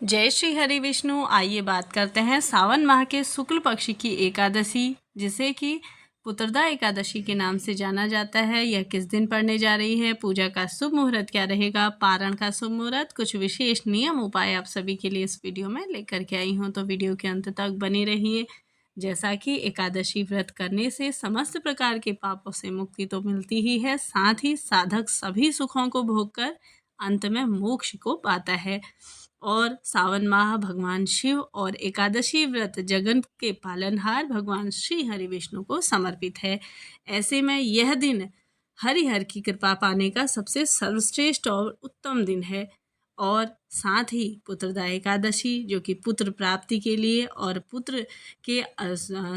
जय श्री हरि विष्णु। आइए बात करते हैं सावन माह के शुक्ल पक्ष की एकादशी, जिसे कि पुत्रदा एकादशी के नाम से जाना जाता है। यह किस दिन पड़ने जा रही है, पूजा का शुभ मुहूर्त क्या रहेगा, पारण का शुभ मुहूर्त, कुछ विशेष नियम उपाय आप सभी के लिए इस वीडियो में लेकर के आई हूँ, तो वीडियो के अंत तक बने रहिए। जैसा कि एकादशी व्रत करने से समस्त प्रकार के पापों से मुक्ति तो मिलती ही है, साथ ही साधक सभी सुखों को भोगकर अंत में मोक्ष को पाता है। और सावन माह भगवान शिव और एकादशी व्रत जगत के पालनहार भगवान श्री हरि विष्णु को समर्पित है। ऐसे में यह दिन हरिहर की कृपा पाने का सबसे सर्वश्रेष्ठ और उत्तम दिन है। और साथ ही पुत्रदा एकादशी, जो कि पुत्र प्राप्ति के लिए और पुत्र के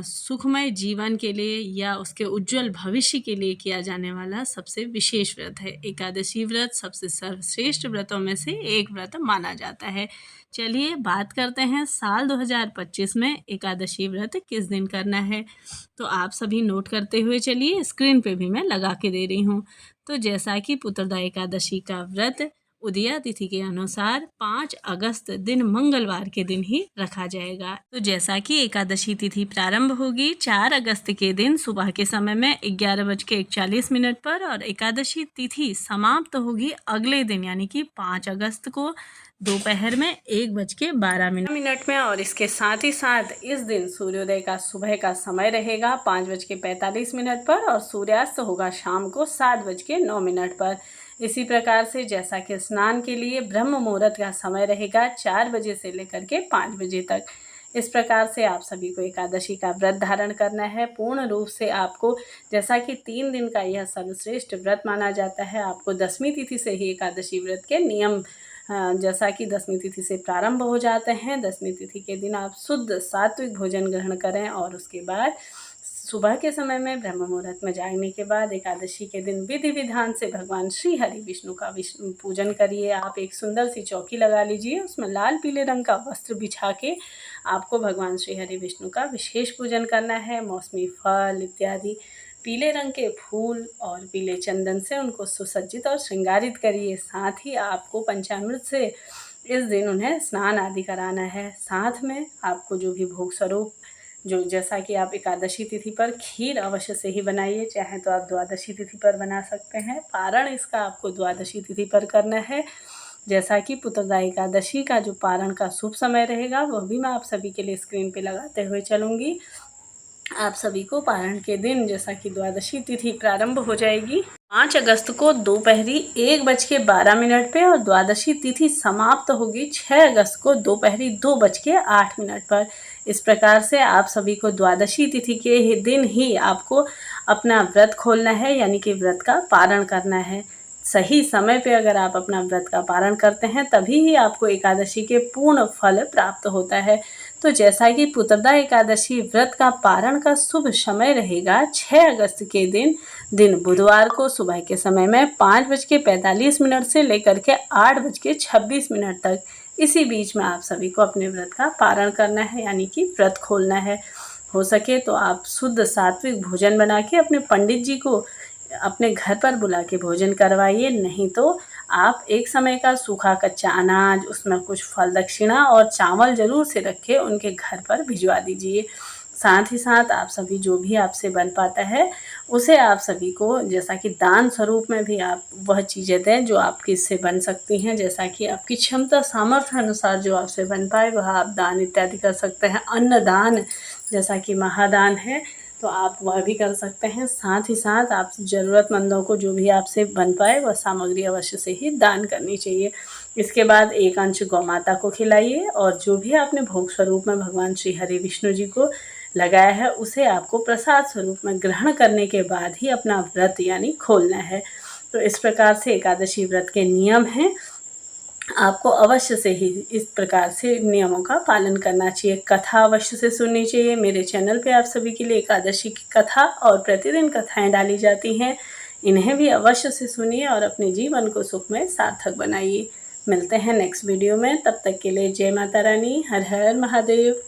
सुखमय जीवन के लिए या उसके उज्जवल भविष्य के लिए किया जाने वाला सबसे विशेष व्रत है। एकादशी व्रत सबसे सर्वश्रेष्ठ व्रतों में से एक व्रत माना जाता है। चलिए बात करते हैं साल 2025 में एकादशी व्रत किस दिन करना है, तो आप सभी नोट करते हुए चलिए, स्क्रीन पे भी मैं लगा के दे रही हूँ। तो जैसा कि पुत्रदा एकादशी का व्रत उदया तिथि के अनुसार 5 अगस्त दिन मंगलवार के दिन ही रखा जाएगा। तो जैसा कि एकादशी तिथि प्रारंभ होगी 4 अगस्त के दिन सुबह के समय में 11:41 पर और एकादशी तिथि समाप्त होगी अगले दिन यानी कि 5 अगस्त को दोपहर में 1:12 में। और इसके साथ ही साथ इस दिन सूर्योदय का सुबह का समय रहेगा 5:45 पर और सूर्यास्त होगा शाम को 7:09 पर। इसी प्रकार से जैसा कि स्नान के लिए ब्रह्म मुहूर्त का समय रहेगा 4 बजे से लेकर के 5 बजे तक। इस प्रकार से आप सभी को एकादशी का व्रत धारण करना है। पूर्ण रूप से आपको, जैसा कि 3 दिन का यह सर्वश्रेष्ठ व्रत माना जाता है, आपको 10वीं तिथि से ही एकादशी व्रत के नियम, जैसा कि 10वीं तिथि से प्रारंभ हो जाते हैं। 10वीं तिथि के दिन आप शुद्ध सात्विक भोजन ग्रहण करें और उसके बाद सुबह के समय में ब्रह्म मुहूर्त में जागने के बाद एकादशी के दिन विधि विधान से भगवान श्री हरि विष्णु का पूजन करिए। आप एक सुंदर सी चौकी लगा लीजिए, उसमें लाल पीले रंग का वस्त्र बिछा के आपको भगवान श्री हरि विष्णु का विशेष पूजन करना है। मौसमी फल इत्यादि, पीले रंग के फूल और पीले चंदन से उनको सुसज्जित और श्रृंगारित करिए। साथ ही आपको पंचामृत से इस दिन उन्हें स्नान आदि कराना है। साथ में आपको जो भी भोग स्वरूप, जो जैसा कि आप एकादशी तिथि पर खीर अवश्य से ही बनाइए, चाहे तो आप द्वादशी तिथि पर बना सकते हैं। पारण इसका आपको द्वादशी तिथि पर करना है। जैसा कि पुत्रदा एकादशी का जो पारण का शुभ समय रहेगा वह भी मैं आप सभी के लिए स्क्रीन पे लगाते हुए चलूँगी। आप सभी को पारण के दिन, जैसा कि द्वादशी तिथि प्रारंभ हो जाएगी 5 अगस्त को दोपहरी 1:12 पे और द्वादशी तिथि समाप्त होगी 6 अगस्त को दोपहरी 2:08 पर। इस प्रकार से आप सभी को द्वादशी तिथि के दिन ही आपको अपना व्रत खोलना है, यानी कि व्रत का पारण करना है। सही समय पे अगर आप अपना व्रत का पारण करते हैं तभी ही आपको एकादशी के पूर्ण फल प्राप्त होता है। तो जैसा कि पुत्रदा एकादशी व्रत का पारण का शुभ समय रहेगा 6 अगस्त के दिन बुधवार को सुबह के समय में 5:45 से लेकर के 8:26 तक। इसी बीच में आप सभी को अपने व्रत का पारण करना है, यानी कि व्रत खोलना है। हो सके तो आप शुद्ध सात्विक भोजन बना के अपने पंडित जी को अपने घर पर बुला के भोजन करवाइए, नहीं तो आप एक समय का सूखा कच्चा अनाज, उसमें कुछ फल दक्षिणा और चावल ज़रूर से रखे उनके घर पर भिजवा दीजिए। साथ ही साथ आप सभी जो भी आपसे बन पाता है उसे आप सभी को, जैसा कि दान स्वरूप में भी आप वह चीज़ें दें जो आपकी इससे बन सकती हैं। जैसा कि आपकी क्षमता सामर्थ्य अनुसार जो आपसे बन पाए वह आप दान इत्यादि कर सकते हैं। अन्नदान, जैसा कि महादान है, तो आप वह भी कर सकते हैं। साथ ही साथ आप ज़रूरतमंदों को जो भी आपसे बन पाए वह सामग्री अवश्य से ही दान करनी चाहिए। इसके बाद एक अंश गौ माता को खिलाइए और जो भी आपने भोग स्वरूप में भगवान श्री हरि विष्णु जी को लगाया है उसे आपको प्रसाद स्वरूप में ग्रहण करने के बाद ही अपना व्रत यानी खोलना है। तो इस प्रकार से एकादशी व्रत के नियम हैं, आपको अवश्य से ही इस प्रकार से नियमों का पालन करना चाहिए। कथा अवश्य से सुननी चाहिए। मेरे चैनल पे आप सभी के लिए एकादशी की कथा और प्रतिदिन कथाएं डाली जाती हैं, इन्हें भी अवश्य से सुनिए और अपने जीवन को सुखमय सार्थक बनाइए। मिलते हैं नेक्स्ट वीडियो में, तब तक के लिए जय माता रानी, हर हर महादेव।